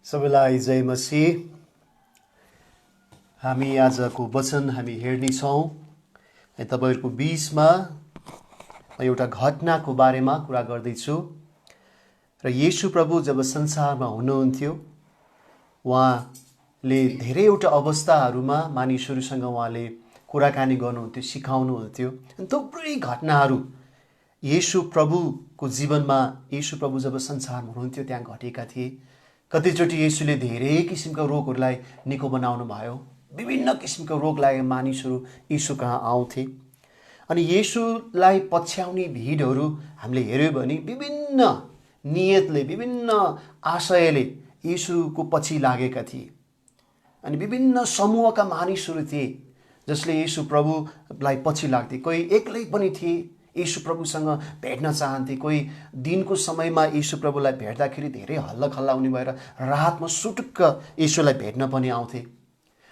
सबैलाई जय मसीह। हामी आजको वचन हामी हेर्नेछौँ। तपाईहरुको बीचमा एउटा घटनाको बारेमा कुरा गर्दैछु। र येशू प्रभु जब संसारमा हुनुहुन्थ्यो, उहाँले धेरैवटा अवस्थाहरूमा मानिसहरूसँग उहाँले कुराकानी गर्नुहुन्थ्यो, सिकाउनुहुन्थ्यो। अनि थुप्रै घटनाहरू येशू प्रभुको जीवनमा, येशू प्रभु जब संसारमा हुनुहुन्थ्यो त्यहाँ घटेका थिए। कतिचोटि येशूले धेरै किसिमका रोगहरूलाई निको बनाउनु भयो। विभिन्न किसिमका रोग लागेका मानिसहरू येशू कहाँ आउँथे। अनि येशूलाई पछ्याउने भिडहरू हामीले हेर्यौँ भने विभिन्न नियतले, विभिन्न आशयले येशूको पछि लागेका थिए। अनि विभिन्न समूहका मानिसहरू थिए जसले येशू प्रभुलाई पछि लाग्थे। कोही एक्लै पनि थिए, येशू प्रभुसँग भेट्न चाहन्थे। कोही दिनको समयमा येशू प्रभुलाई भेट्दाखेरि धेरै हल्लाखल्ला हुने भएर रातमा सुटुक्क येशूलाई भेट्न पनि आउँथे।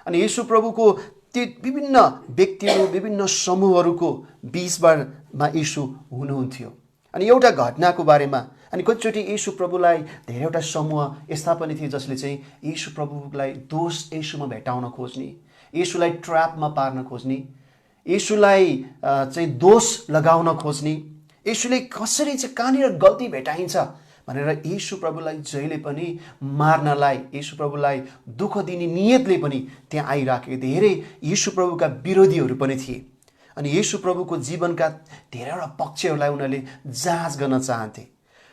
अनि येशू प्रभुको ती विभिन्न व्यक्तिहरू, विभिन्न समूहहरूको बीचमा येशू हुनुहुन्थ्यो। अनि एउटा घटनाको बारेमा, अनि कतिचोटि येशू प्रभुलाई धेरैवटा समूह यस्ता पनि थिए जसले चाहिँ येशू प्रभुलाई दोष येशूमा भेटाउन खोज्ने, येशूलाई ट्र्यापमा पार्न खोज्ने, येशूलाई चाहिँ दोष लगाउन खोज्ने, येशूले कसरी चाहिँ कहाँनिर गल्ती भेटाइन्छ भनेर येशू प्रभुलाई जहिले पनि मार्नलाई, येशू प्रभुलाई दुःख दिने नियतले पनि त्यहाँ आइराखेका धेरै येशू प्रभुका विरोधीहरू पनि थिए। अनि येशू प्रभुको जीवनका धेरैवटा पक्षहरूलाई उनीहरूले जाँच गर्न चाहन्थे।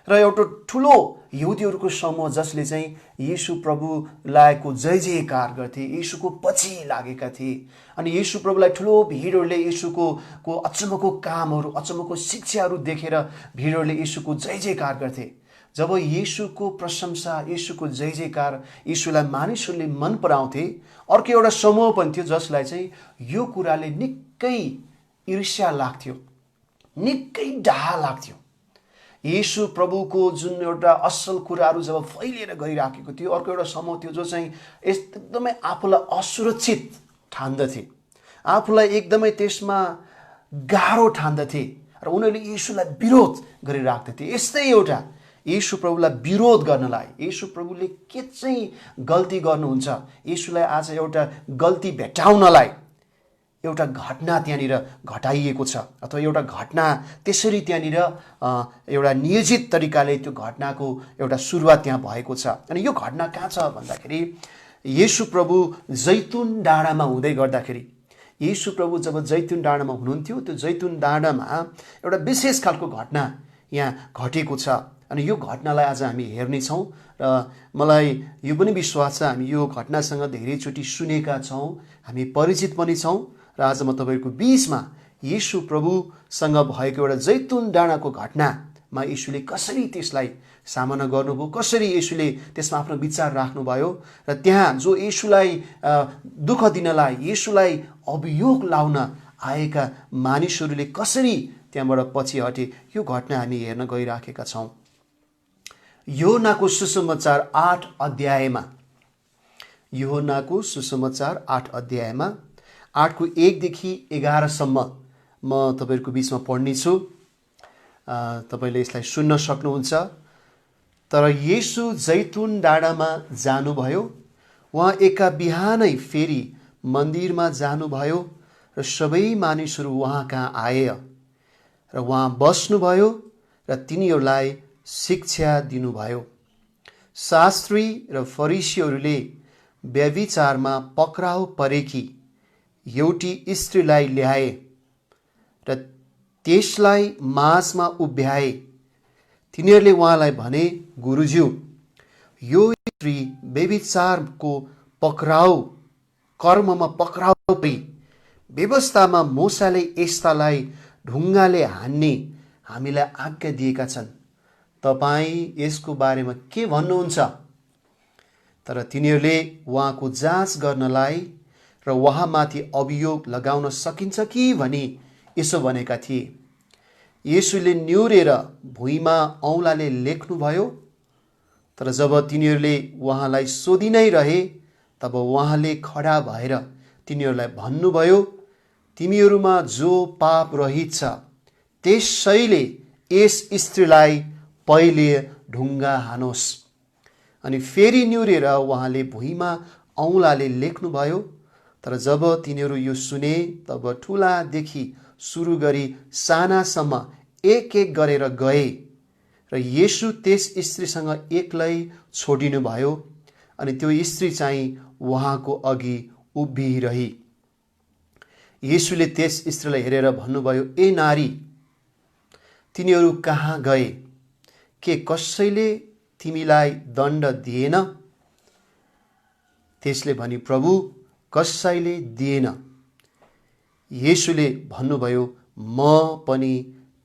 र एउटा ठुलो यहुदीहरूको समूह जसले चाहिँ येशू प्रभुलाईको जय जयकार गर्थे, येशूको पछि लागेका थिए। अनि येशू प्रभुलाई ठुलो भिडहरूले येशूको अचम्मको कामहरू, अचम्मको शिक्षाहरू देखेर भिडहरूले येशूको जय जयकार गर्थे। जब येशूको प्रशंसा, येशूको जय जयकार येशूलाई मानिसहरूले मन पराउँथे, अर्को एउटा समूह पनि थियो जसलाई चाहिँ यो कुराले निकै ईर्ष्या लाग्थ्यो, निकै डाहा लाग्थ्यो। येशू प्रभुको जुन एउटा असल कुराहरू जब फैलिएर गइराखेको थियो, अर्को एउटा समूह थियो जो चाहिँ एकदमै आफूलाई असुरक्षित ठान्दथे, आफूलाई एकदमै त्यसमा गाह्रो ठान्दथे र उनीहरूले येशूलाई विरोध गरिराख्दथे। यस्तै एउटा येशू प्रभुलाई विरोध गर्नलाई, येशू प्रभुले के चाहिँ गल्ती गर्नुहुन्छ, येशूलाई आज एउटा गल्ती भेटाउनलाई एउटा घटना त्यहाँनिर घटाइएको छ, अथवा एउटा घटना त्यसरी त्यहाँनिर एउटा नियोजित तरिकाले त्यो घटनाको एउटा सुरुवात त्यहाँ भएको छ। अनि यो घटना कहाँ छ भन्दाखेरि येशू प्रभु जैतुन डाँडामा हुँदै गर्दाखेरि, येशू प्रभु जब जैतुन डाँडामा हुनुहुन्थ्यो, त्यो जैतुन डाँडामा एउटा विशेष खालको घटना यहाँ घटेको छ। अनि यो घटनालाई आज हामी हेर्नेछौँ र मलाई यो पनि विश्वास छ हामी यो घटनासँग धेरैचोटि सुनेका छौँ, हामी परिचित पनि छौँ। र आज म तपाईँको बीचमा येशू प्रभुसँग भएको एउटा जैतुन डाँडाको घटनामा येशूले कसरी त्यसलाई सामना गर्नुभयो, कसरी येशूले त्यसमा आफ्नो विचार राख्नुभयो, र त्यहाँ जो येशूलाई दुःख दिनलाई, येशूलाई अभियोग लाउन आएका मानिसहरूले कसरी त्यहाँबाट पछि हटे, यो घटना हामी हेर्न गइराखेका छौँ। यूहन्नाको सुसमाचार 8 अध्यायमा, यूहन्नाको सुसमाचार 8 अध्यायमा 8को 1 देखि 11 सम्म म तपाईहरुको बीचमा पढ्नेछु। तपाईले यसलाई सुन्न सक्नुहुन्छ। तर येशू जैतुन डाँडामा जानुभयो। उहाँ एका बिहानै फेरि मन्दिरमा जानुभयो र सबै मानिसहरू उहाँ कहाँ आए र उहाँ बस्नुभयो र तिनीहरूलाई शिक्षा दिनुभयो। शास्त्री र फरिसीहरूले व्यभिचारमा पक्राउ परेकी एउटी स्त्रीलाई ल्याए र त्यसलाई माझमा उभ्याए। तिनीहरूले उहाँलाई भने, गुरुज्यू, यो स्त्री व्यभिचारको पक्राउ, कर्ममा पक्राउ परी व्यवस्थामा मूसाले यस्तालाई ढुङ्गाले हान्ने हामीलाई आज्ञा दिएका छन्। तपाईँ यसको बारेमा के भन्नुहुन्छ? तर तिनीहरूले उहाँको जाँच गर्नलाई र उहाँमाथि अभियोग लगाउन सकिन्छ कि भनी यसो भनेका थिए। येशूले न्यूरेर भुइँमा औँलाले लेख्नुभयो। तर जब तिनीहरूले उहाँलाई सोधिनै रहे, तब उहाँले खडा भएर तिनीहरूलाई भन्नुभयो, तिमीहरूमा जो पाप रहित छ त्यसैले यस स्त्रीलाई पहिले ढुङ्गा हानोस्। अनि फेरि निहुरेर उहाँले भुइँमा औँलाले लेख्नुभयो। तर जब तिनीहरू यो सुने तब ठुलादेखि सुरु गरी सानासम्म एक एक गरेर गए र येशू त्यस स्त्रीसँग एक्लै छोडिनुभयो अनि त्यो स्त्री चाहिँ उहाँको अघि उभिरही। येशूले त्यस स्त्रीलाई हेरेर भन्नुभयो, ए नारी, तिनीहरू कहाँ गए? के कसैले तिमीलाई दण्ड दिएन? त्यसले भनी, प्रभु, कसैले दिएन। येशूले भन्नुभयो, म पनि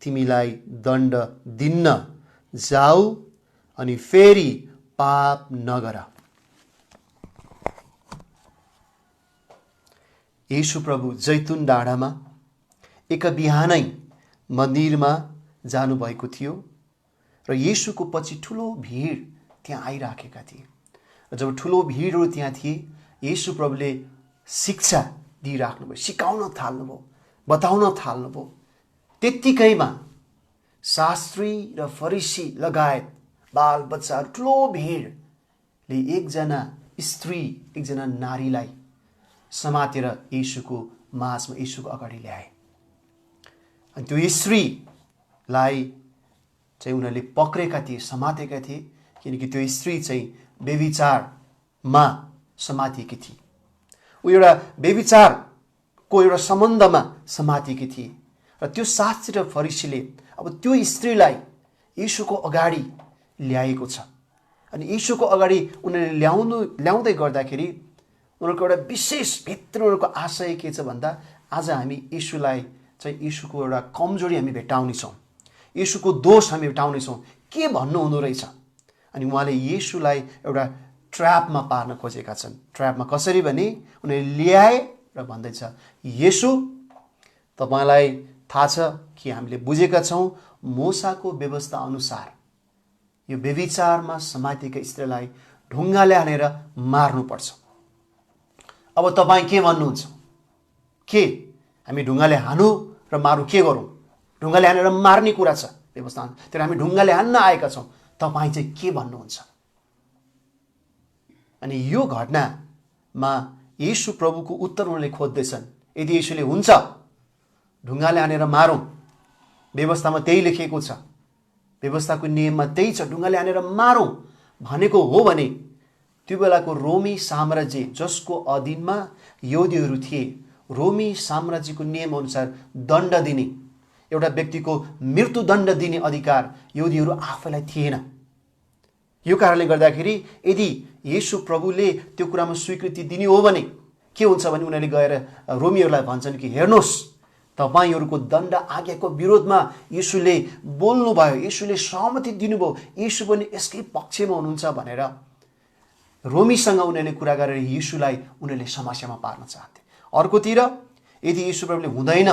तिमीलाई दण्ड दिन्न, जाऊ अनि फेरि पाप नगर। येशू प्रभु जैतुन डाँडामा एक बिहानै मन्दिरमा जानुभएको थियो र येशूको पछि ठुलो भिड त्यहाँ आइराखेका थिए। र जब ठुलो भिडहरू त्यहाँ थिए, येशू प्रभुले शिक्षा दिइराख्नुभयो, सिकाउन थाल्नुभयो, बताउन थाल्नुभयो। त्यत्तिकैमा शास्त्री र फरिसी लगायत बाल बच्चाहरू ठुलो भिडले एकजना स्त्री, एकजना नारीलाई समातेर येशूको माझमा, येशूको अगाडि ल्याए। अनि त्यो स्त्रीलाई चाहिँ उनीहरूले पक्रेका थिए, समातेका थिए, किनकि त्यो स्त्री चाहिँ व्यभिचारमा समातिएकी थिए। ऊ एउटा व्यभिचारको एउटा सम्बन्धमा समातिएकी थिए। र त्यो शास्त्री र फरिसीले अब त्यो स्त्रीलाई येशूको अगाडि ल्याएको छ। अनि येशूको अगाडि उनीहरूले ल्याउँदै गर्दाखेरि उनीहरूको एउटा विशेष भित्र उनीहरूको आशय के छ भन्दा, आज हामी येशूलाई चाहिँ येशूको एउटा कमजोरी हामी भेट्टाउनेछौँ, येशूको दोष हामी भेट्टाउनेछौँ, के भन्नुहुँदो रहेछ। अनि उहाँले येशूलाई एउटा ट्र्यापमा पार्न खोजेका छन्। ट्र्यापमा कसरी भने, उनीहरूले ल्याए र भन्दैछ, येशू, तपाईँलाई थाहा छ कि हामीले बुझेका छौँ मोसाको व्यवस्था अनुसार यो व्यभिचारमा समातिएका स्त्रीलाई ढुङ्गाले हानेर मार्नुपर्छ। अब तपाईँ के भन्नुहुन्छ? के हामी ढुङ्गाले हानु र मारौँ, के गरौँ? ढुङ्गाले हानेर मार्ने कुरा छ व्यवस्था, तर हामी ढुङ्गाले हान्न आएका छौँ, तपाईँ चाहिँ के भन्नुहुन्छ? अनि यो घटनामा येशू प्रभुको उत्तर उनीहरूले खोज्दैछन्। यदि येशूले हुन्छ ढुङ्गाले हानेर मारौँ, व्यवस्थामा त्यही लेखिएको छ, व्यवस्थाको नियममा त्यही छ, ढुङ्गाले हानेर मारौँ भनेको हो भने त्यो बेलाको रोमी साम्राज्य जसको अधीनमा यहुदीहरू थिए, रोमी साम्राज्यको नियम अनुसार दण्ड दिने, एउटा व्यक्तिको मृत्युदण्ड दिने अधिकार यहुदीहरू आफैलाई थिएन। यो कारणले गर्दाखेरि यदि येशू प्रभुले त्यो कुरामा स्वीकृति दिने हो भने के हुन्छ भने उनीहरूले गएर रोमीहरूलाई भन्छन् कि हेर्नुहोस्, तपाईँहरूको दण्ड आज्ञाको विरोधमा येशूले बोल्नुभयो, येशूले सहमति दिनुभयो, येशू पनि यसकै पक्षमा हुनुहुन्छ भनेर रोमीसँग उनीहरूले कुरा गरेर येशूलाई उनीहरूले समस्यामा पार्न चाहन्थे। अर्कोतिर यदि येशू प्रभुले हुँदैन,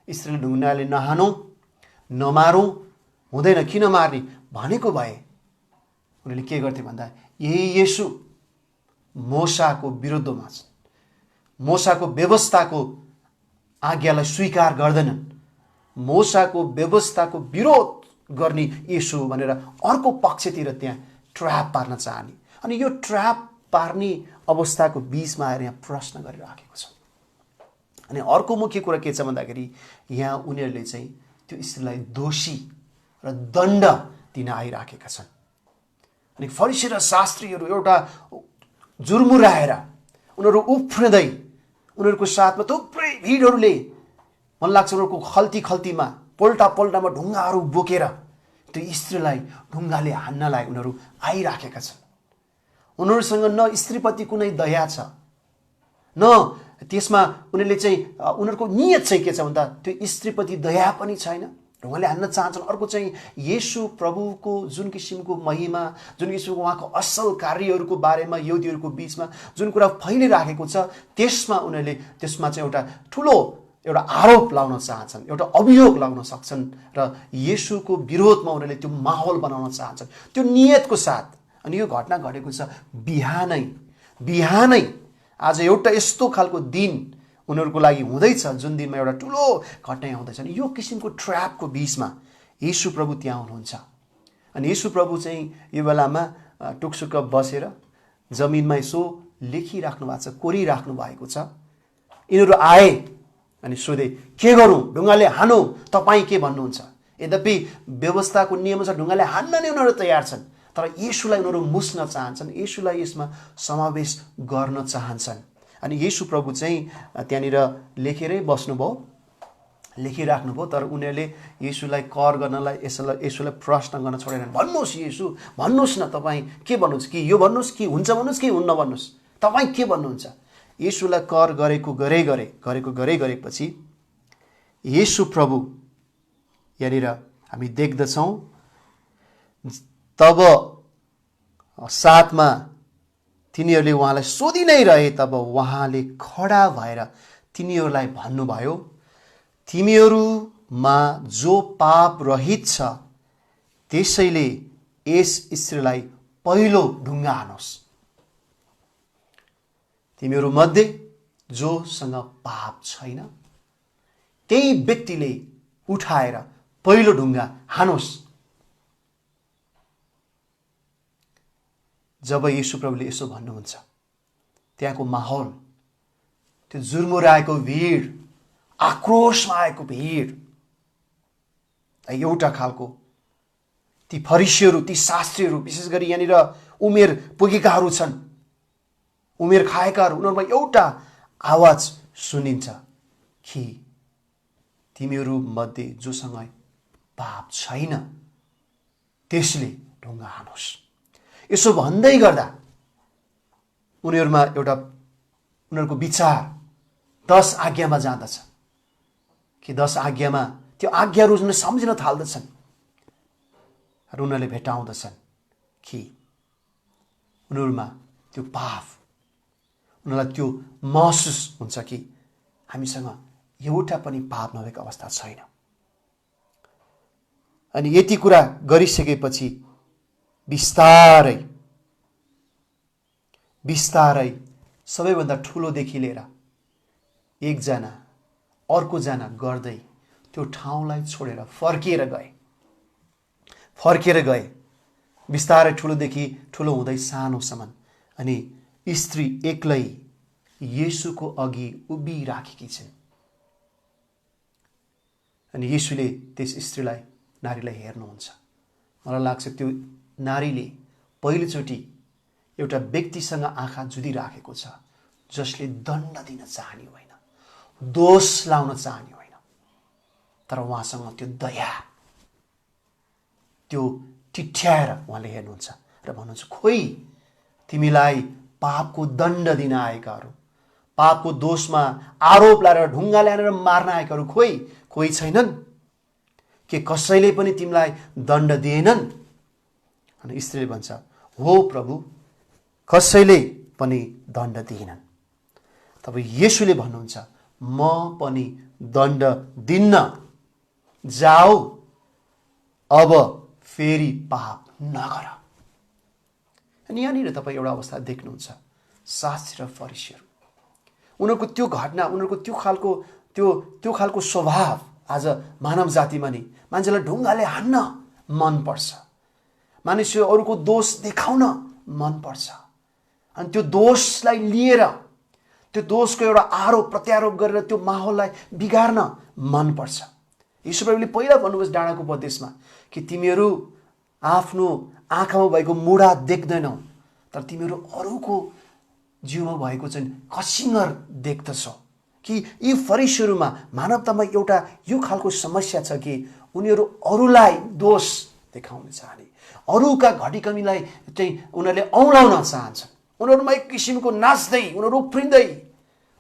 स्त्रीले ढुङ्गाले नहानौँ, नमारौँ, हुँदैन, किन मार्ने भनेको भए उनीहरूले के गर्थे भन्दा, यही येशू मोसाको विरुद्धमा छन्, मोसाको व्यवस्थाको आज्ञालाई स्वीकार गर्दैनन्, मोसाको व्यवस्थाको विरोध गर्ने येशू भनेर अर्को पक्षतिर त्यहाँ ट्र्याप पार्न चाहने। अनि यो ट्र्याप पार्ने अवस्थाको बिचमा आएर यहाँ प्रश्न गरिराखेको छ। अनि अर्को मुख्य कुरा के छ भन्दाखेरि यहाँ उनीहरूले चाहिँ त्यो स्त्रीलाई दोषी र दण्ड दिन आइराखेका छन्। अनि फरिसी र शास्त्रीहरू एउटा जुर्मुराएर उनीहरू उफ्रिँदै उनीहरूको साथमा थुप्रै भिडहरूले मन लाग्छ उनीहरूको खल्तीमा पल्टामा ढुङ्गाहरू बोकेर त्यो स्त्रीलाई ढुङ्गाले हान्नलाई उनीहरू आइराखेका छन्। उनीहरूसँग न स्त्रीप्रति कुनै दया छ, न त्यसमा उनीहरूले चाहिँ उनीहरूको नियत चाहिँ के छ भन्दा त्यो स्त्रीप्रति दया पनि छैन, ढुङ्गाले हान्न चाहन्छन्। अर्को चाहिँ येशू प्रभुको जुन किसिमको महिमा, जुन किसिमको उहाँको असल कार्यहरूको बारेमा यहुदीहरूको बिचमा जुन कुरा फैलिराखेको छ त्यसमा उनीहरूले त्यसमा चाहिँ एउटा ठुलो एउटा आरोप लाउन चाहन्छन्, एउटा अभियोग लाउन सक्छन् र येशूको विरोधमा उनीहरूले त्यो माहौल बनाउन चाहन्छन् त्यो नियतको साथ। अनि यो घटना घटेको छ बिहानै आज एउटा यस्तो खालको दिन उनीहरूको लागि हुँदैछ जुन दिनमा एउटा ठुलो घटना आउँदैछ। अनि यो किसिमको ट्र्यापको बिचमा येशू प्रभु त्यहाँ हुनुहुन्छ। अनि येशू प्रभु चाहिँ यो बेलामा टुकसुक बसेर जमिनमा यसो लेखिराख्नु भएको छ, कोरिराख्नु भएको छ। यिनीहरू आए अनि सोधे, के गरौँ? ढुङ्गाले हानौँ, तपाईँ के भन्नुहुन्छ? यद्यपि व्यवस्थाको नियम छ ढुङ्गाले हान्न नै उनीहरू तयार छन्, तर येशूलाई उनीहरू मुस्न चाहन्छन्, येशूलाई यसमा समावेश गर्न चाहन्छन्। अनि येशू प्रभु चाहिँ त्यहाँनिर लेखेरै बस्नुभयो, लेखिराख्नुभयो, तर उनीहरूले येशूलाई कर गर्नलाई, येशूलाई प्रश्न गर्न छोडेनन्। भन्नुहोस् येशू, भन्नुहोस् न, तपाईँ के भन्नुहुन्छ? कि यो भन्नुहोस्, कि हुन्छ भन्नुहोस्, कि हुन्न भन्नुहोस्, तपाईँ के भन्नुहुन्छ? येशूलाई कर गरेको गरेपछि येशू प्रभु यहाँनिर हामी देख्दछौँ, तब साथमा तिनीहरूले उहाँलाई सोधि नै रहे, तब उहाँले खडा भएर तिनीहरूलाई भन्नुभयो, तिमीहरूमा जो पाप रहित छ त्यसैले यस स्त्रीलाई पहिलो ढुङ्गा हानोस्। तिमीहरू मध्ये जोसँग पाप छैन त्यही व्यक्तिले उठाएर पहिलो ढुङ्गा हानोस्। जब येशू प्रभुले यसो भन्नुहुन्छ, त्यहाँको माहौल, त्यो जुर्मुराएको भिड, आक्रोशमा आएको भिड, एउटा खालको ती फरिसीहरू, ती शास्त्रीहरू, विशेष गरी यहाँनिर उमेर पुगेकाहरू छन्, उमेर खाएकाहरू, उनीहरूमा एउटा आवाज सुनिन्छ कि तिमीहरू मध्ये जोसँग पाप छैन त्यसले ढुङ्गा हानोस्। यसो भन्दै गर्दा उनीहरूको विचार 10 आज्ञामा जाँदछ कि 10 आज्ञामा त्यो आज्ञाहरू उनीहरूले सम्झिन थाल्दछन् र उनीहरूले भेटाउँदछन् कि उनीहरूमा त्यो पाप, उनीहरूलाई त्यो महसुस हुन्छ कि हामीसँग एउटा पनि पाप नभएको अवस्था छैन। अनि यति कुरा गरिसकेपछि बिस्तारै सबैभन्दा ठुलोदेखि लिएर एकजना अर्कोजना गर्दै त्यो ठाउँलाई छोडेर फर्केर गए। बिस्तारै ठुलोदेखि ठुलो हुँदै सानोसम्म। अनि स्त्री एक्लै येशूको अघि उभिराखेकी छिन्। अनि येशूले त्यस स्त्रीलाई, नारीलाई हेर्नुहुन्छ। मलाई लाग्छ त्यो नारीले पहिलोचोटि एउटा व्यक्तिसँग आँखा जुधिराखेको छ जसले दण्ड दिन चाहने होइन, दोष लाउन चाहने होइन, तर उहाँसँग त्यो दया, त्यो टिठ्याएर उहाँले हेर्नुहुन्छ र भन्नुहुन्छ, खोइ तिमीलाई पापको दण्ड दिन आएकाहरू, पापको दोषमा आरोप लगाएर ढुङ्गा ल्याएर मार्न आएकाहरू कोही छैनन् के? कसैले पनि तिमीलाई दण्ड दिएनन्? अनि स्त्रीले भन्छ, हो प्रभु, कसैले पनि दण्ड दिएनन्। तब येशूले भन्नुहुन्छ, म पनि दण्ड दिन्न, जाऊ, अब फेरि पाप नगर। अनि यहाँनिर तपाईँ एउटा अवस्था देख्नुहुन्छ, शास्त्री र फरिसीहरू, उनीहरूको त्यो घटना, उनीहरूको त्यो खालको स्वभाव आज मानव जातिमा नि मान्छेलाई ढुङ्गाले हान्न मनपर्छ, मानिसहरू अरूको दोष देखाउन मनपर्छ, अनि त्यो दोषलाई लिएर, त्यो दोषको एउटा आरोप प्रत्यारोप गरेर त्यो माहौललाई बिगार्न मनपर्छ। यीशु प्रभुले पहिला भन्नुभयो डाँडाको उपदेशमा कि तिमीहरू आफ्नो आँखामा भएको मुढा देख्दैनौ, तर तिमीहरू अरूको जिउमा भएको चाहिँ कसिङ्गर देख्दछौ। कि यी फरिसीहरूमा, मानवतामा एउटा यो खालको समस्या छ कि उनीहरू अरूलाई दोष देखाउन चाहने, अरूका घटीकमीलाई चाहिँ उनीहरूले औँलाउन चाहन्छन्। उनीहरूमा एक किसिमको नाच्दै, उनीहरू उफ्रिँदै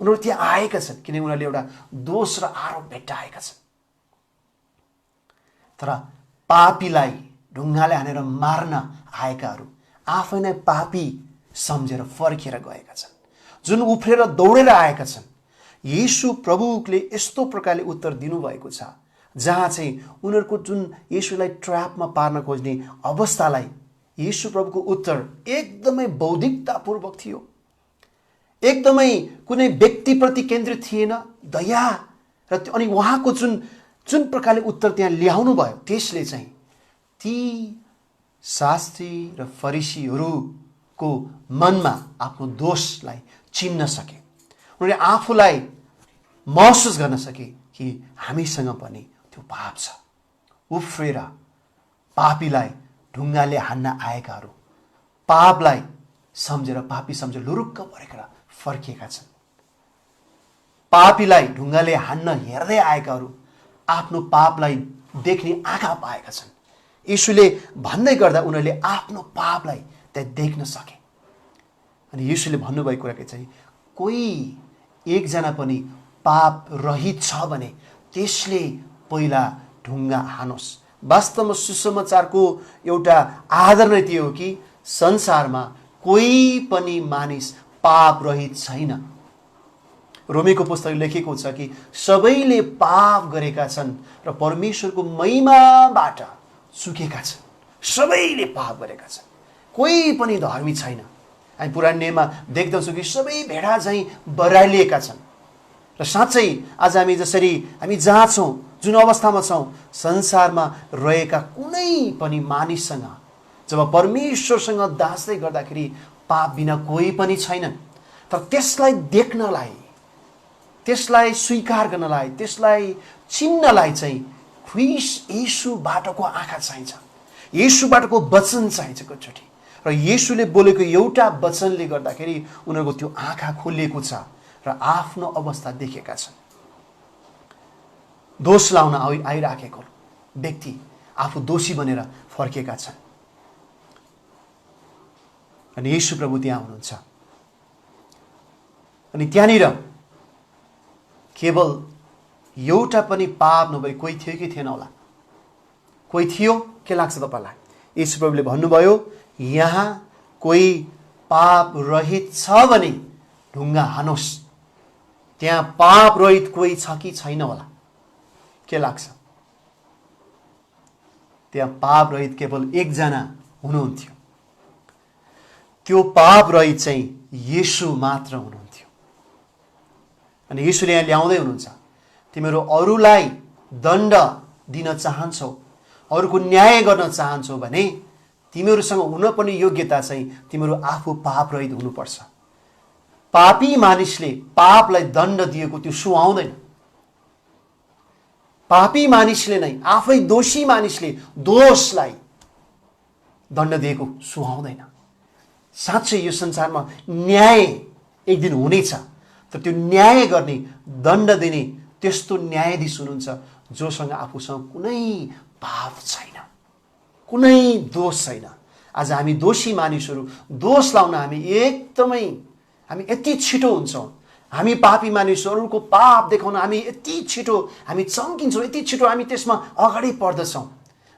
उनीहरू त्यहाँ आएका छन्, किनकि उनीहरूले एउटा दोष र आरोप भेट्टाएका छन्। तर पापीलाई ढुङ्गाले हानेर मार्न आएकाहरू आफै नै पापी सम्झेर फर्केर गएका छन्, जुन उफ्रेर दौडेर आएका छन्। येशू प्रभुले यस्तो प्रकारले उत्तर दिनुभएको छ जहाँ चाहिँ उनीहरूको जुन येशूलाई ट्र्यापमा पार्न खोज्ने अवस्थालाई येशू प्रभुको उत्तर एकदमै बौद्धिकतापूर्वक थियो, एकदमै कुनै व्यक्तिप्रति केन्द्रित थिएन, दया र अनि उहाँको जुन प्रकारले उत्तर त्यहाँ ल्याउनु भयो त्यसले चाहिँ ती शास्त्री र फरिसीहरूको मनमा आफ्नो दोषलाई चिन्न सके। उनीहरूले आफूलाई महसुस गर्न सके कि हामीसँग पनि त्यो पाप छ। उफ्रेर पापीलाई ढुङ्गाले हान्न आएकाहरू पापलाई सम्झेर पापी सम्झेर लुरुक्क परेर फर्किएका छन्। पापीलाई ढुङ्गाले हान्न हेर्दै आएकाहरू आफ्नो पापलाई देख्ने आँखा पाएका छन्। यीशुले भन्दै गर्दा उनीहरूले आफ्नो पापलाई त्यहाँ देख्न सके। अनि यीशुले भन्नुभएको कुरा के चाहिँ, कोही एकजना पनि पाप रहित छ भने त्यसले पहिला ढुङ्गा हानोस्। वास्तवमा सुसमाचारको एउटा आधार नै त्यो हो कि संसारमा कोही पनि मानिस पाप रहित छैन। रोमीको पुस्तकले लेखेको छ कि सबैले पाप गरेका छन् र परमेश्वरको महिमाबाट चुकेका छन्। सबैले पाप गरेका छन्, कोही पनि धर्मी छैन। हामी पुरानो नियममा देख्दछौँ कि सबै भेडा झैँ बरालिएका छन्। र साँच्चै आज हामी जसरी हामी जहाँ छौँ, जुन अवस्थामा छौँ, संसारमा रहेका कुनै पनि मानिससँग जब परमेश्वरसँग दास्दै गर्दाखेरि पाप बिना कोही पनि छैनन्। तर त्यसलाई देख्नलाई, त्यसलाई स्वीकार गर्नलाई, त्यसलाई चिन्नलाई चाहिँ येशूबाटको आँखा चाहिन्छ, येशूबाटको वचन चाहिन्छ एकचोटि। र येशूले बोलेको एउटा वचनले गर्दाखेरि उनीहरूको त्यो आँखा खोलिएको छ र आफ्नो अवस्था देखेका छन्। दोष लाउन आइराखेको व्यक्ति आफू दोषी बनेर फर्केका छन्। अनि येशू प्रभु त्यहाँ हुनुहुन्छ। अनि त्यहाँनिर केवल एउटा पनि पाप नभई कोही थियो कि थिएन होला? कोही थियो? के लाग्छ तपाईँलाई? येशू प्रभुले भन्नुभयो, यहाँ कोही पाप रहित छ भने ढुङ्गा हानोस्। त्यहाँ पाप रहित कोही छ कि छैन होला? के लाग्छ? त्यहाँ पाप रहित केवल एकजना हुनुहुन्थ्यो। त्यो पाप रहित चाहिँ येशू मात्र हुनुहुन्थ्यो। अनि येशूले यहाँ ल्याउँदै हुनुहुन्छ, तिमीहरू अरूलाई दण्ड दिन चाहन्छौ, अरूको न्याय गर्न चाहन्छौ भने तिमीहरूसँग हुन पनि योग्यता चाहिँ तिमीहरू आफू पाप रहित हुनुपर्छ। पापी मानिसले पापलाई दण्ड दिएको त्यो सुहाउँदैन। पापी मानिसले नै, आफै दोषी मानिसले दोषलाई दण्ड दिएको सुहाउँदैन। साँच्चै यो संसारमा न्याय एक दिन हुनेछ, तर त्यो न्याय गर्ने, दण्ड दिने त्यस्तो न्यायाधीश हुनुहुन्छ जोसँग आफूसँग कुनै पाप छैन, कुनै दोष छैन। आज हामी दोषी मानिसहरू, दोष लाउन हामी यति छिटो हुन्छौँ। हामी पापी मानिसहरूको पाप देखाउन हामी यति छिटो हामी चम्किन्छौँ, यति छिटो हामी त्यसमा अगाडि पर्दछौँ।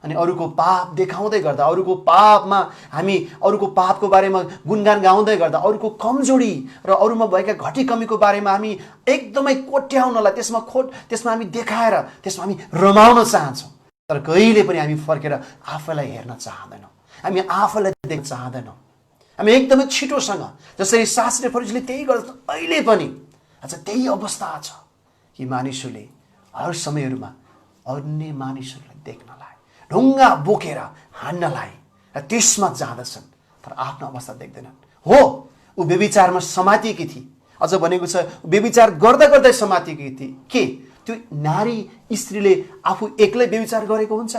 अनि अरूको पाप देखाउँदै गर्दा, अरूको पापमा हामी अरूको पापको बारेमा गुणगान गाउँदै गर्दा, अरूको कमजोरी र अरूमा भएका घटी कमीको बारेमा हामी एकदमै कोट्याउनलाई, त्यसमा हामी देखाएर त्यसमा हामी रमाउन चाहन्छौँ। तर कहिले पनि हामी फर्केर आफैलाई हेर्न चाहँदैनौँ, हामी आफैलाई देख्न चाहँदैनौँ। हामी एकदमै छिटोसँग, जसरी शास्त्री फरिसीले त्यही गर्छ, अहिले पनि आज त्यही अवस्था छ कि मानिसहरूले हर समयहरूमा अन्य मानिसहरूलाई देख्नलाई, ढुङ्गा बोकेर हान्नलाई र त्यसमा जाँदछन्, तर आफ्नो अवस्था देख्दैनन्। हो, ऊ व्यभिचारमा समातिएकी थिए। अझ भनेको छ व्यभिचार गर्दा गर्दै समातिएकी थिए। के त्यो नारी स्त्रीले आफू एक्लै व्यभिचार गरेको हुन्छ?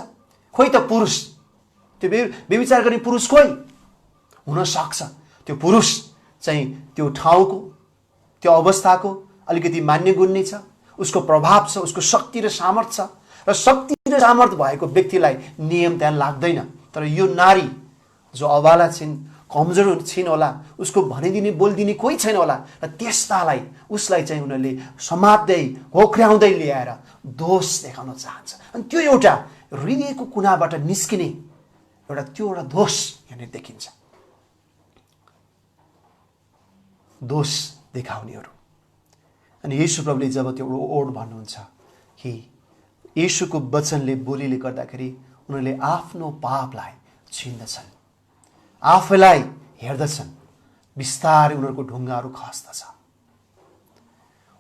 खोइ त पुरुष, त्यो व्यभिचार गर्ने पुरुष खोइ हुन सक्छ। त्यो पुरुष चाहिँ त्यो ठाउँको, त्यो अवस्थाको अलिकति मान्य गुन्ने छ, उसको प्रभाव छ, उसको शक्ति र सामर्थ्य छ, र शक्ति र सामर्थ्य भएको व्यक्तिलाई नियम त्यहाँ लाग्दैन। तर यो नारी जो अबाला छिन्, कमजोर छिन् होला, उसको भनिदिने बोलिदिने कोही छैन होला, र त्यस्तालाई उसलाई चाहिँ उनीहरूले समात्दै घोक्र्याउँदै ल्याएर दोष देखाउन चाहन्छ। अनि त्यो एउटा हृदयको कुनाबाट निस्किने एउटा दोष यहाँनिर देखिन्छ। दोष देखाउनेहरू। अनि येशू प्रभुले जब त्यो ओड भन्नुहुन्छ कि येशूको वचनले, बोलीले गर्दाखेरि उनीहरूले आफ्नो पापलाई चिन्दछन्, आफैलाई हेर्दछन्, बिस्तारै उनीहरूको ढुङ्गाहरू खस्दछ।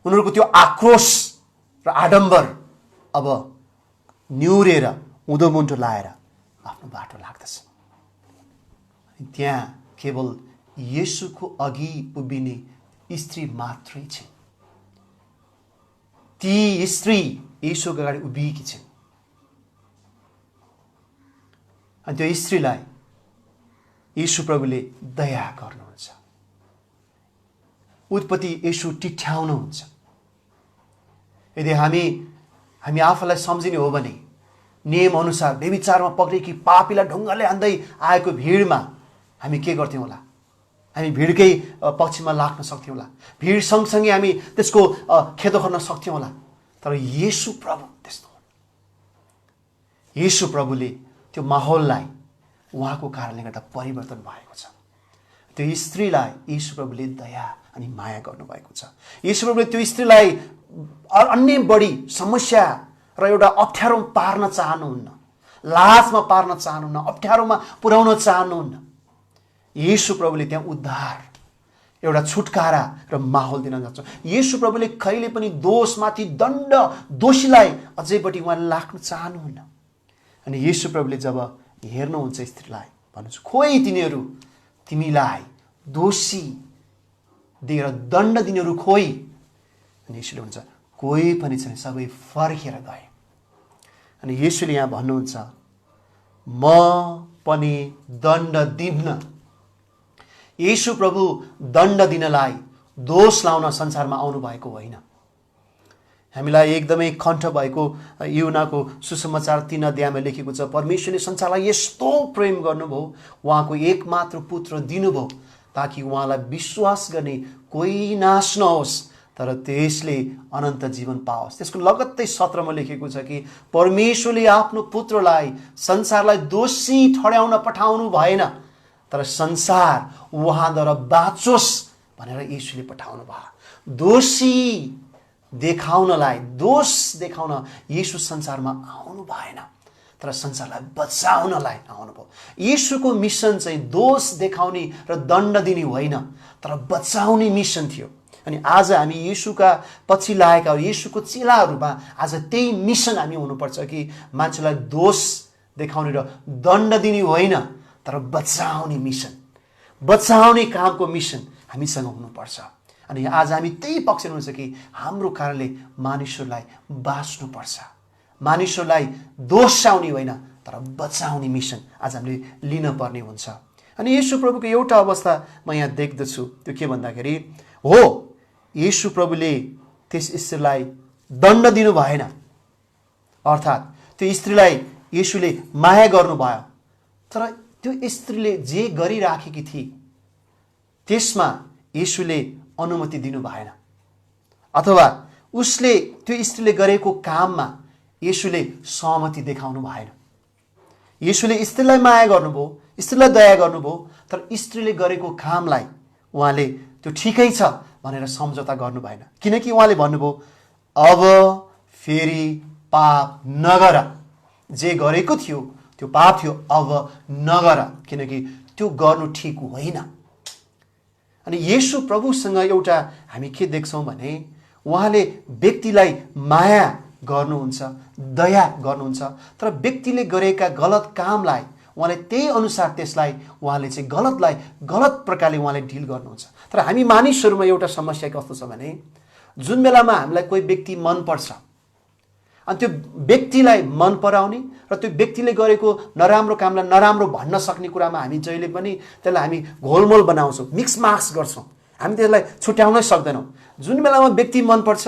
उनीहरूको त्यो आक्रोश र आडम्बर अब निहुरेर उँधो मुन्टो लाएर आफ्नो बाटो लाग्दछ। त्यहाँ केवल येशूको अघि उभिने स्त्री मात्रै छिन्। ती स्त्री येशूको अगाडि उभिएकी छिन् अनि त्यो स्त्रीलाई येशू प्रभुले दया गर्नुहुन्छ, उत्पत्ति येशू टिठ्याउनुहुन्छ। यदि हामी आफूलाई सम्झिने हो भने नियम अनुसार व्यभिचारमा पक्रेकी पापीलाई ढुङ्गाले हान्दै आएको भिडमा हामी के गर्थ्यौँ होला? हामी भिडकै पक्षमा लाग्न सक्थ्यौँ होला, भिड सँगसँगै हामी त्यसको खेदो गर्न सक्थ्यौँ होला। तर येशू प्रभु त्यस्तो हो। येशू प्रभुले त्यो माहौललाई उहाँको कारणले गर्दा परिवर्तन भएको छ। त्यो स्त्रीलाई येशू प्रभुले दया अनि माया गर्नुभएको छ। येशू प्रभुले त्यो स्त्रीलाई अन्य बढी समस्या र एउटा अप्ठ्यारोमा पार्न चाहनुहुन्न, लाजमा पार्न चाहनुहुन्न, अप्ठ्यारोमा पुर्याउन चाहनुहुन्न। येशू प्रभुले त्यहाँ उद्धार, एउटा छुटकारा र माहौल दिन जान्छ। येशू प्रभुले कहिले पनि दोषमाथि दण्ड, दोषीलाई अझै बढी उहाँले लाग्न चाहनुहुन्न। अनि येशू प्रभुले जब हेर्नुहुन्छ स्त्रीलाई, भन्नुहुन्छ खोइ तिनीहरू तिमीलाई दोषी दिएर दण्ड दिनेहरू खोइ। अनि येशूले भन्छ कोही पनि छैन, सबै फर्केर गए। अनि येशूले यहाँ भन्नुहुन्छ म पनि दण्ड दिन्न। येशू प्रभु दण्ड दिनलाई, दोष लाउन संसारमा आउनु भएको होइन। हामीलाई एकदमै कण्ठ भएको यूहन्नाको सुसमाचार 3 अध्यायमा लेखेको छ, परमेश्वरले संसारलाई यस्तो प्रेम गर्नुभयो, उहाँको एकमात्र पुत्र दिनुभयो ताकि उहाँलाई विश्वास गर्ने कोही नाश नहोस् तर त्यसले अनन्त जीवन पाओस्। त्यसको लगत्तै 17 मा लेखेको छ कि परमेश्वरले आफ्नो पुत्रलाई संसारलाई दोषी ठहराउन पठाउनु भएन तर संसार उहाँद्वारा बाँचोस् भनेर येशूले पठाउनु भयो। दोषी देखाउनलाई, दोष देखाउन येशू संसारमा आउनु भएन तर संसारलाई बचाउनलाई आउनुभयो। येशूको मिसन चाहिँ दोष देखाउने र दण्ड दिने होइन तर बचाउने मिसन थियो। अनि आज हामी येशूका पछि लागेका, येशूको चेलाहरूमा आज त्यही मिसन हामी हुनुपर्छ कि मान्छेलाई दोष देखाउने र दण्ड दिने होइन तर बचाउने मिसन, बचाउने कामको मिसन हामीसँग हुनुपर्छ। अनि आज हामी त्यही पक्ष हुनुहुन्छ कि हाम्रो कारणले मानिसहरूलाई बाँच्नुपर्छ, मानिसहरूलाई दोषाउने होइन तर बचाउने मिसन आज हामीले लिन पर्ने हुन्छ। अनि येशू प्रभुको एउटा अवस्था म यहाँ देख्दछु, त्यो के भन्दाखेरि हो येशू प्रभुले त्यस स्त्रीलाई दण्ड दिनु भएन, अर्थात् त्यो स्त्रीलाई येशूले माया गर्नुभयो तर त्यो स्त्रीले जे गरिराखेकी थिए त्यसमा येशूले अनुमति दिनु भएन, अथवा उसले त्यो स्त्रीले गरेको काममा येशूले सहमति देखाउनु भएन। येशूले स्त्रीलाई माया गर्नुभयो, स्त्रीलाई दया गर्नुभयो तर स्त्रीले गरेको कामलाई उहाँले त्यो ठिकै छ भनेर सम्झौता गर्नु भएन। किनकि उहाँले भन्नुभयो अब फेरि पाप नगर, जे गरेको थियो त्यो पाप थियो, अब नगर, किनकि त्यो गर्नु ठिक होइन। अनि येशू प्रभुसँग एउटा हामी के देख्छौँ भने उहाँले व्यक्तिलाई माया गर्नुहुन्छ, दया गर्नुहुन्छ तर व्यक्तिले गरेका गलत कामलाई उहाँले त्यही अनुसार त्यसलाई उहाँले चाहिँ गलतलाई गलत प्रकारले उहाँले डिल गर्नुहुन्छ। तर हामी मानिसहरूमा एउटा समस्या कस्तो छ भने जुन बेलामा हामीलाई कोही व्यक्ति मनपर्छ अनि त्यो व्यक्तिलाई मन पराउने र त्यो व्यक्तिले गरेको नराम्रो कामलाई नराम्रो भन्न सक्ने कुरामा हामी जहिले पनि त्यसलाई हामी घोलमोल बनाउँछौँ, मिक्स माक्स गर्छौँ, हामी त्यसलाई छुट्याउनै सक्दैनौँ। जुन बेलामा व्यक्ति मनपर्छ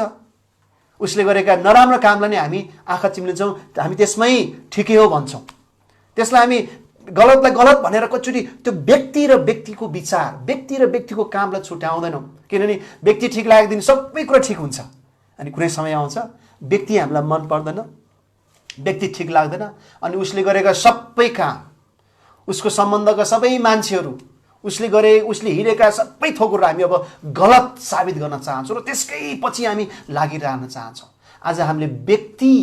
उसले गरेका नराम्रो कामलाई नै हामी आँखा चिम्लिन्छौँ, हामी त्यसमै ठिकै हो भन्छौँ, त्यसलाई हामी गलतलाई गलत भनेर कचोटि त्यो व्यक्ति र व्यक्तिको विचार, व्यक्ति र व्यक्तिको कामलाई छुट्याउँदैनौँ। किनभने व्यक्ति ठिक लागेको दिन सबै कुरा ठिक हुन्छ अनि कुनै समय आउँछ व्यक्ति हामीलाई मन पर्दैन, व्यक्ति ठिक लाग्दैन अनि उसले गरेका सबै काम, उसको सम्बन्धका सबै मान्छेहरू, उसले हिँडेका सबै थोकहरू हामी अब गलत साबित गर्न चाहन्छौँ र त्यसकै पछि हामी लागिरहन चाहन्छौँ। आज हामीले व्यक्ति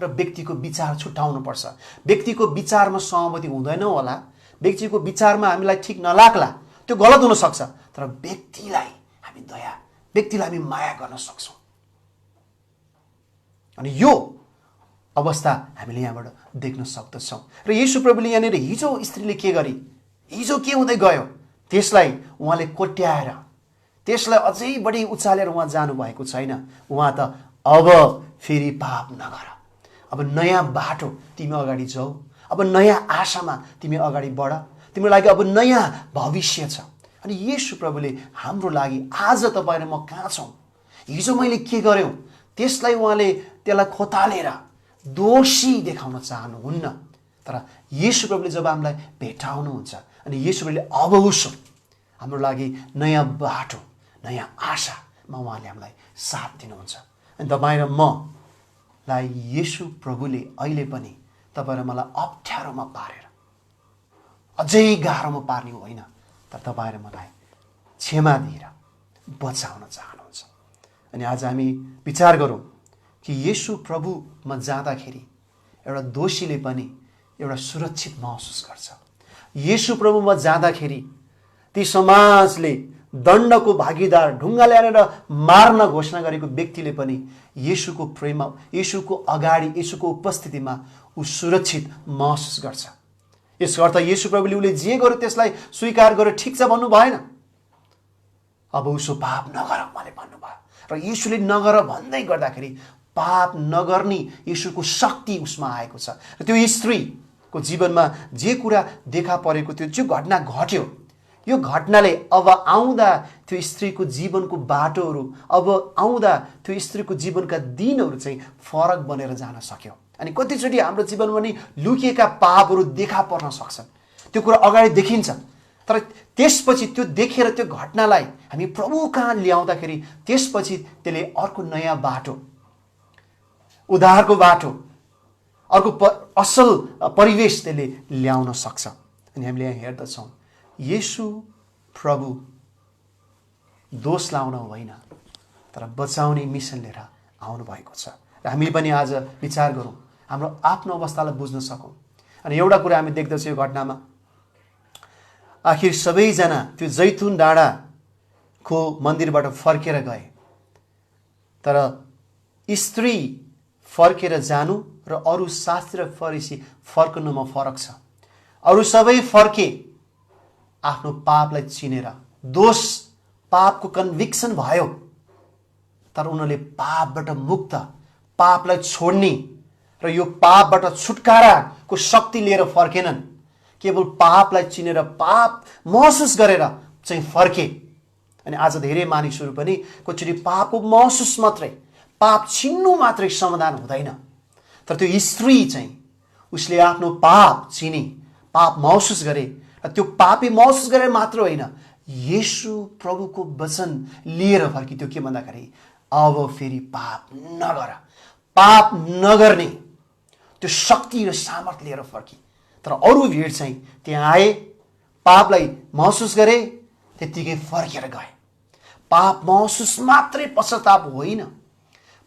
र व्यक्तिको विचार छुट्याउनुपर्छ। व्यक्तिको विचारमा सहमति हुँदैन होला, व्यक्तिको विचारमा हामीलाई ठिक नलाग्ला, त्यो गलत हुनसक्छ तर व्यक्तिलाई हामी दया, व्यक्तिलाई हामी माया गर्न सक्छौँ। अनि यो अवस्था हामीले यहाँबाट देख्न सक्दछौँ। र येशू प्रभुले यहाँनिर हिजो स्त्रीले के गरी हिजो के हुँदै गयो त्यसलाई उहाँले कोट्याएर त्यसलाई अझै बढी उचालेर उहाँ जानुभएको छैन। उहाँ त अब फेरि पाप नगर, अब नयाँ बाटो तिमी अगाडि जाऊ, अब नयाँ आशामा तिमी अगाडि बढ, तिम्रो लागि अब नयाँ भविष्य छ। अनि येशू प्रभुले हाम्रो लागि आज तपाईँ र म कहाँ छौँ, हिजो मैले के गर्यो त्यसलाई उहाँले त्यसलाई खोतालेर दोषी देखाउन चाहनुहुन्न। तर येशू प्रभुले जब हामीलाई भेटाउनुहुन्छ अनि येशू प्रभुले अब उसो हाम्रो लागि नयाँ बाटो नयाँ आशामा उहाँले हामीलाई साथ दिनुहुन्छ। अनि तपाईँ र मलाई येशू प्रभुले अहिले पनि तपाईँ र मलाई अप्ठ्यारोमा पारेर अझै गाह्रोमा पार्ने होइन, तर तपाईँ र मलाई क्षमा दिएर बचाउन चाहनुहुन्छ। अनि आज हामी विचार गरौँ कि येशू प्रभुमा जाँदाखेरि एउटा दोषीले पनि एउटा सुरक्षित महसुस गर्छ। येशू प्रभुमा जाँदाखेरि ती समाजले दण्डको भागीदार ढुङ्गाले हानेर मार्न घोषणा गरेको व्यक्तिले पनि येशूको प्रेममा, येशूको अगाडि, येशूको उपस्थितिमा ऊ सुरक्षित महसुस गर्छ। यसको अर्थ येशू प्रभुले उसले जे गर्यो त्यसलाई स्वीकार गरेर ठिक छ भन्नु भएन। अब उसो पाप नगर उहाँले भन्नुभयो र येशूले नगर भन्दै गर्दाखेरि पाप नगर्ने येशूको शक्ति उसमा आएको छ। र त्यो स्त्रीको जीवनमा जे कुरा देखा परेको थियो, जो घटना घट्यो, यो घटनाले अब आउँदा त्यो स्त्रीको जीवनको बाटोहरू, अब आउँदा त्यो स्त्रीको जीवनका दिनहरू चाहिँ फरक बनेर जान सक्यो। अनि कतिचोटि हाम्रो जीवनमा नि लुकिएका पापहरू देखा पर्न सक्छन्, त्यो कुरा अगाडि देखिन्छ, तर त्यसपछि त्यो देखेर त्यो घटनालाई हामी प्रभु कहाँ ल्याउँदाखेरि त्यसपछि त्यसले अर्को नयाँ बाटो, उद्धारको बाटो, अर्को असल परिवेश त्यसले ल्याउन सक्छ। अनि हामीले यहाँ हेर्दछौँ येशू प्रभु दोष लाउन होइन तर बचाउने मिसन लिएर आउनुभएको छ। र हामीले पनि आज विचार गरौँ, हाम्रो आफ्नो अवस्थालाई बुझ्न सकौँ। अनि एउटा कुरा हामी देख्दछौँ यो घटनामा, आखिर सबैजना त्यो जैतुन डाँडाको मन्दिरबाट फर्केर गए, तर स्त्री फर्केर जानु र अरू शास्त्री र फरिसी फर्कनुमा फरक छ। अरू सबै फर्के आफ्नो पापलाई चिनेर, दोष पापको कन्भिक्सन भयो, तर उनीहरूले पापबाट मुक्त, पापलाई छोड्ने र यो पापबाट छुटकाराको शक्ति लिएर फर्केनन्। केवल पापलाई चिनेर पाप महसुस गरेर चाहिँ फर्के। अनि आज धेरै मानिसहरू पनि कतिचोटि पापको महसुस मात्रै, पाप चिन्नु मात्रै समाधान हुँदैन। तर त्यो स्त्री चाहिँ उसले आफ्नो पाप चिने, पाप महसुस गरे, र त्यो पापी महसुस गरेर मात्र होइन, येशू प्रभुको वचन लिएर फर्की। त्यो के भन्दाखेरि अब फेरि पाप नगर, पाप नगर्ने त्यो शक्ति र सामर्थ्य लिएर फर्की। तर अरू भिड चाहिँ त्यहाँ आए, पापलाई महसुस गरे, त्यत्तिकै फर्केर गए। पाप महसुस मात्रै पश्चाताप होइन,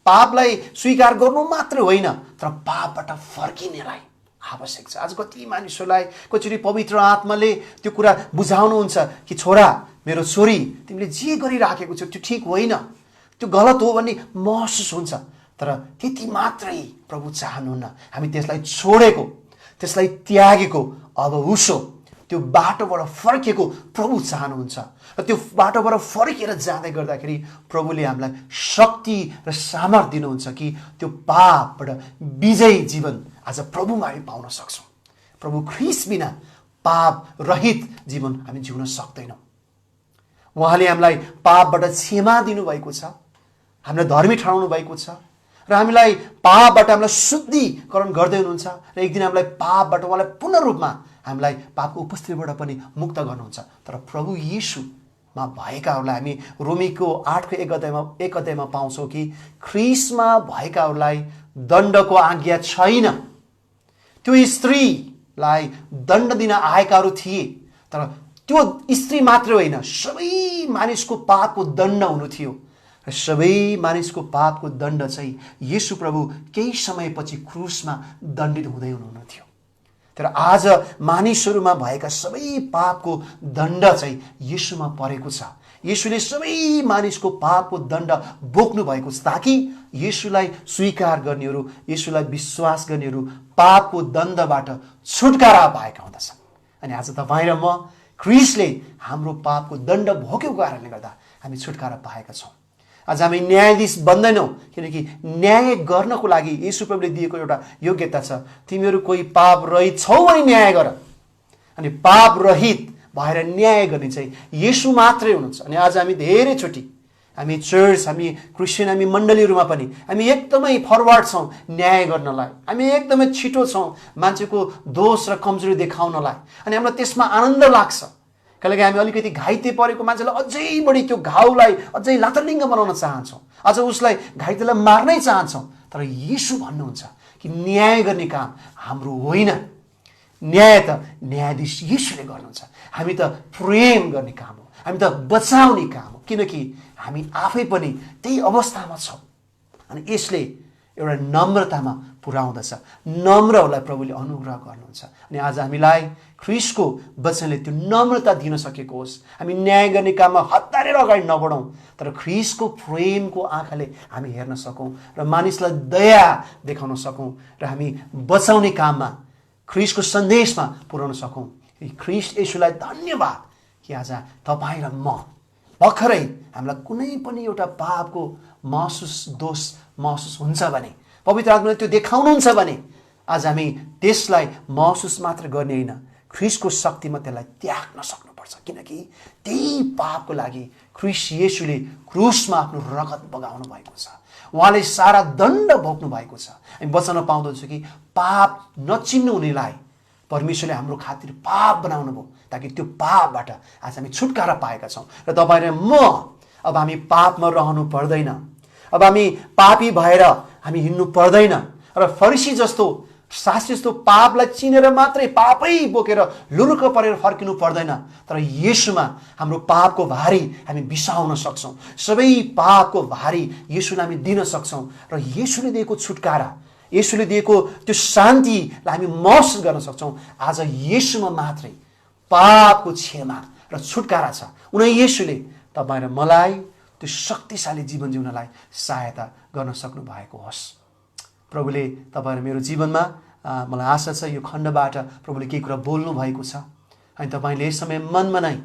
पापलाई स्वीकार गर्नु मात्रै होइन, तर पापबाट फर्किनेलाई आवश्यक छ। आज कति मानिसहरूलाई कतिचोटि पवित्र आत्माले त्यो कुरा बुझाउनुहुन्छ कि छोरा, मेरो छोरी, तिमीले जे गरिराखेको छौ त्यो ठिक होइन, त्यो गलत हो भन्ने महसुस हुन्छ, तर त्यति मात्रै प्रभु चाहनुहुन्न। हामी त्यसलाई छोडेको, त्यसलाई त्यागेको, अब उसो त्यो बाटोबाट फर्केको प्रभु चाहनुहुन्छ। र त्यो बाटोबाट फर्केर जाँदै गर्दाखेरि प्रभुले हामीलाई शक्ति र सामर्थ्य दिनुहुन्छ कि त्यो पापबाट विजयी जीवन आज प्रभुमा हामी पाउन सक्छौँ। प्रभु ख्रीष्ट बिना पाप रहित जीवन हामी जिउन सक्दैनौँ। उहाँले हामीलाई पापबाट क्षमा दिनुभएको छ, हामीलाई धर्मी ठहराउनु भएको छ, र हामीलाई पापबाट हामीलाई शुद्धिकरण गर्दै हुनुहुन्छ, र एक दिन हामीलाई पापबाट उहाँलाई पूर्ण रूपमा हामीलाई पापको उपस्थितिबाट पनि मुक्त गर्नुहुन्छ। तर प्रभु येशूमा भएकाहरूलाई हामी रोमीको 8को 1 अध्यायमा पाउँछौँ कि ख्रीष्टमा भएकाहरूलाई दण्डको आज्ञा छैन। त्यो स्त्रीलाई दण्ड दिन आएकाहरू थिए, तर त्यो स्त्री मात्र होइन, सबै मानिसको पापको दण्ड हुनु थियो। र सबै मानिसको पापको दण्ड चाहिँ येशू प्रभु केही समयपछि क्रुसमा दण्डित हुँदै हुनुहुन्थ्यो। तर आज मानिसहरूमा भएका सबै पापको दण्ड चाहिँ येशूमा परेको छ। येशूले सबै मानिसको पापको दण्ड बोक्नु भएको छ, ताकि येशूलाई स्वीकार गर्नेहरू, येशूलाई विश्वास गर्नेहरू पापको दण्डबाट छुटकारा पाएका हुँदछन्। अनि आज तपाईँ र म ख्रीष्टले हाम्रो पापको दण्ड भोगेको कारणले गर्दा हामी छुटकारा पाएका छौँ। आज हामी न्यायाधीश बन्दैनौँ, किनकि न्याय गर्नको लागि येशू प्रभुले दिएको एउटा योग्यता छ। तिमीहरू कोही पाप रहित छौ भने न्याय गर। अनि पाप रहित भएर न्याय गर्ने चाहिँ येशू मात्रै हुनुहुन्छ। अनि आज हामी धेरैचोटि हामी चर्च, हामी क्रिस्चियन, हामी मण्डलीहरूमा पनि हामी एकदमै फरवर्ड छौँ न्याय गर्नलाई। हामी एकदमै छिटो छौँ मान्छेको दोष र कमजोरी देखाउनलाई। अनि हामीलाई त्यसमा आनन्द लाग्छ। कहिलेकाहीँ हामी अलिकति घाइते परेको मान्छेलाई अझै बढी त्यो घाउलाई अझै लातलिङ्ग बनाउन चाहन्छौँ, अझ उसलाई घाइतेलाई मार्नै चाहन्छौँ। तर येशू भन्नुहुन्छ कि न्याय गर्ने काम हाम्रो होइन, न्याय त न्यायाधीश येशूले गर्नुहुन्छ। हामी त प्रेम गर्ने काम हो, हामी त बचाउने काम हो, किनकि हामी आफै पनि त्यही अवस्थामा छौँ। अनि यसले एउटा नम्रतामा पुर्याउँदछ। नम्रहरूलाई प्रभुले अनुग्रह गर्नुहुन्छ। अनि आज हामीलाई ख्रीष्टको वचनले त्यो नम्रता दिन सकेको होस्। हामी न्याय गर्ने काममा हतारेर अगाडि नबढौँ, तर ख्रीष्टको प्रेमको आँखाले हामी हेर्न सकौँ र मानिसलाई दया देखाउन सकौँ र हामी बचाउने काममा ख्रीष्टको सन्देशमा पुर्याउन सकौँ। ख्रीष्ट येशूलाई धन्यवाद कि आज तपाईँ र म भर्खरै हामीलाई कुनै पनि एउटा पापको दोष महसुस हुन्छ भने, पवित्र आत्माले त्यो देखाउनुहुन्छ भने आज हामी त्यसलाई महसुस मात्र गर्ने होइन, ख्रीष्टको शक्तिमा त्यसलाई त्याग्न सक्नुपर्छ। किनकि त्यही पापको लागि ख्रीष्ट येशूले क्रुसमा आफ्नो रगत बगाउनु भएको छ। उहाँले सारा दण्ड भोग्नु भएको छ। हामी बचाउन पाउँदछौँ कि पाप नचिन्नु हुनेलाई परमेश्वरले हाम्रो खातिर पाप बनाउनु भयो, ताकि त्यो पापबाट आज हामी छुटकारा पाएका छौँ। र तपाईँ र म अब हामी पापमा रहनु पर्दैन। अब हामी पापी भएर हामी हिँड्नु पर्दैन र फरिसी जस्तो, शास्त्री जस्तो पापलाई चिनेर मात्रै पापै बोकेर लुरुक्क परेर फर्किनु पर्दैन। तर येशूमा हाम्रो पापको भारी हामी बिसाउन सक्छौँ। सबै पापको भारी येशूलाई हामी दिन सक्छौँ र येशूले दिएको छुटकारा, येशूले दिएको त्यो शान्तिलाई हामी महसुस गर्न सक्छौँ। आज येशूमा मात्रै पापको क्षमा र छुटकारा छ। उनी येशूले तपाईँ र मलाई त्यो शक्तिशाली जीवन जिउनलाई सहायता गर्न सक्नु भएको होस्। प्रभुले तपाईँ र मेरो जीवनमा मलाई आशा छ यो खण्डबाट प्रभुले केही कुरा बोल्नु भएको छ। अनि तपाईँले यस समय मनमा नै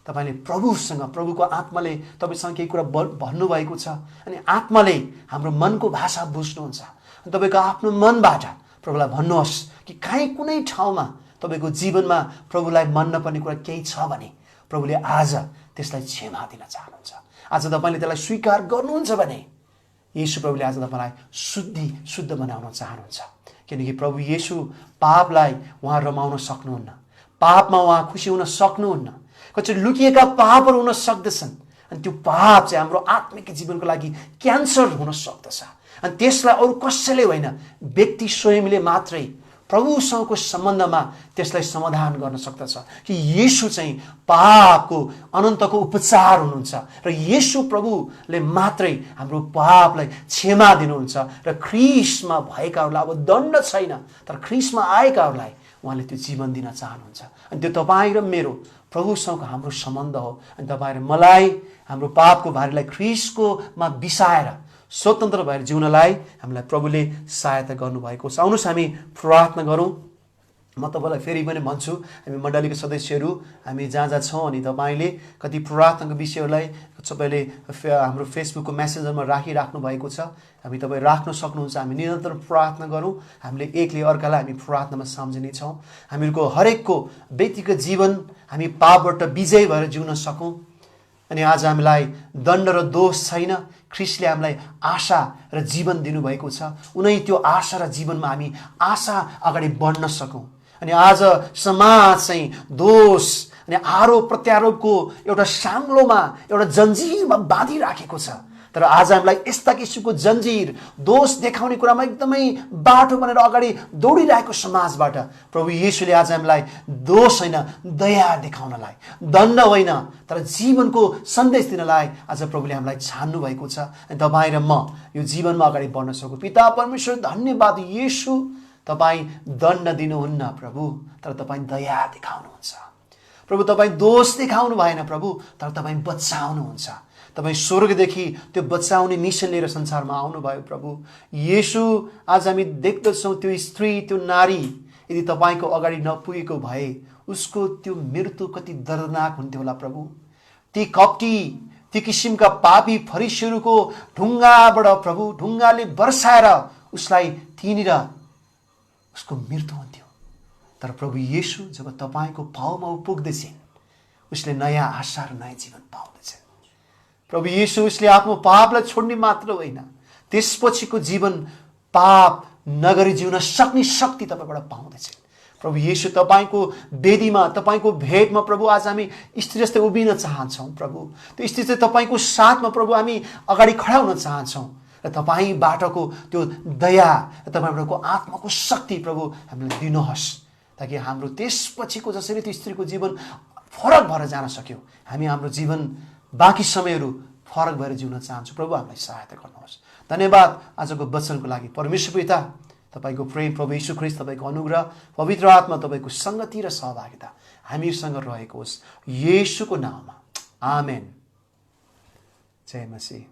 तपाईँले प्रभुसँग, प्रभुको आत्माले तपाईँसँग केही कुरा भन्नुभएको छ। अनि आत्माले हाम्रो मनको भाषा बुझ्नुहुन्छ। अनि तपाईँको आफ्नो मनबाट प्रभुलाई भन्नुहोस् कि काहीँ कुनै ठाउँमा तपाईँको जीवनमा प्रभुलाई मन नपर्ने कुरा केही छ भने प्रभुले आज त्यसलाई क्षमा दिन चाहनुहुन्छ। आज तपाईँले त्यसलाई स्वीकार गर्नुहुन्छ भने येशू प्रभुले आज तपाईँलाई शुद्ध बनाउन चाहनुहुन्छ। किनकि प्रभु येशू पापलाई उहाँ रमाउन सक्नुहुन्न, पापमा उहाँ खुसी हुन सक्नुहुन्न। कसरी लुकिएका पापहरू हुन सक्दछन्। अनि त्यो पाप चाहिँ हाम्रो आत्मिक जीवनको लागि क्यान्सर हुन सक्दछ। अनि त्यसलाई अरू कसैले होइन, व्यक्ति स्वयंले मात्रै प्रभुसँगको सम्बन्धमा त्यसलाई समाधान गर्न सक्दछ कि येशू चाहिँ पापको अनन्तको उपचार हुनुहुन्छ र येशू प्रभुले मात्रै हाम्रो पापलाई क्षमा दिनुहुन्छ। र ख्रीष्टमा भएकाहरूलाई अब दण्ड छैन, तर ख्रीष्टमा आएकाहरूलाई उहाँले त्यो जीवन दिन चाहनुहुन्छ। अनि त्यो तपाईँ र मेरो प्रभुसँगको हाम्रो सम्बन्ध हो। अनि तपाईँ र मलाई हाम्रो पापको भारीलाई ख्रीष्टकोमा बिसाएर स्वतन्त्र भएर जिउनलाई हामीलाई प्रभुले सहायता गर्नुभएको छ। आउनुहोस् हामी प्रार्थना गरौँ। म तपाईँलाई फेरि पनि भन्छु, हामी मण्डलीको सदस्यहरू हामी जहाँ छौँ अनि तपाईँले कति प्रार्थनाको विषयहरूलाई तपाईँले हाम्रो फेसबुकको मेसेन्जरमा राखिराख्नु भएको छ। हामी तपाईँ राख्न सक्नुहुन्छ। हामी निरन्तर प्रार्थना गरौँ। हामीले एकले अर्कालाई हामी प्रार्थनामा सम्झिनेछौँ। हामीहरूको हरेकको व्यक्तिगत जीवन हामी पापबाट विजय भएर जिउन सकौँ। अनि आज हामीलाई दण्ड र दोष छैन। ख्रीष्टले हामीलाई आशा र जीवन दिनुभएको छ। उनै त्यो आशा र जीवनमा हामी आशा अगाडि बढ्न सकौँ। अनि आज समाज चाहिँ दोष अनि आरोप प्रत्यारोपको एउटा साङ्लोमा, एउटा जन्जिरमा बाँधिराखेको छ। तर आज हामीलाई यस्ता किसिमको जन्जिर, दोष देखाउने कुरामा एकदमै बाटो बनेर अगाडि दौडिरहेको समाजबाट प्रभु येशूले आज हामीलाई दोष होइन, दया देखाउनलाई, दण्ड होइन तर जीवनको सन्देश दिनलाई आज प्रभुले हामीलाई छान्नु भएको छ। अनि तपाईँ र म यो जीवनमा अगाडि बढ्न सकौँ। पिता परमेश्वर धन्यवाद येशू, तपाईँ दण्ड दिनुहुन्न प्रभु, तर तपाईँ दया देखाउनुहुन्छ प्रभु। तपाईँ दोष देखाउनु भएन प्रभु, तर तपाईँ बचाउनुहुन्छ। तपाईँ स्वर्गदेखि त्यो बचाउने मिसन लिएर संसारमा आउनुभयो प्रभु येशू। आज हामी देख्दछौँ त्यो स्त्री, त्यो नारी यदि तपाईँको अगाडि नपुगेको भए उसको त्यो मृत्यु कति दर्दनाक हुन्थ्यो होला प्रभु। ती कप्टी, ती किसिमका पापी फरिसीहरूको ढुङ्गाबाट प्रभु, ढुङ्गाले बर्साएर उसलाई त्यहीँनिर उसको मृत्यु हुन्थ्यो। तर प्रभु येशू जब तपाईँको पाउमा पुग्दछन्, उसले नयाँ आशा र नयाँ जीवन पाउँदछन्। प्रभु येशू उसले आफ्नो पापलाई छोड्ने मात्र होइन, त्यसपछिको जीवन पाप नगरी जिउन सक्ने शक्ति तपाईँबाट पाउँदछन्। प्रभु येशू तपाईँको वेदीमा, तपाईँको भेटमा प्रभु आज हामी स्त्री जस्तै उभिन चाहन्छौँ प्रभु। त्यो स्त्री चाहिँ तपाईँको साथमा प्रभु हामी अगाडि खडा हुन चाहन्छौँ र तपाईँबाटको त्यो दया र तपाईँबाटको आत्माको शक्ति प्रभु हामीलाई दिनुहोस्, ताकि हाम्रो त्यसपछिको जसरी त्यो स्त्रीको जीवन फरक भएर जान सक्यो, हामी हाम्रो जीवन बाँकी समयहरू फरक भएर जिउन चाहन्छौँ। प्रभु हामीलाई सहायता गर्नुहोस्। धन्यवाद आजको वचनको लागि। परमेश्वर पिता, तपाईँको प्रेम, प्रभु यीशु ख्रीष्ट, तपाईँको अनुग्रह, पवित्र आत्मा, तपाईँको संगति र सहभागिता हामीसँग रहेको होस्, येशूको नाममा। आमेन। जय मसीह।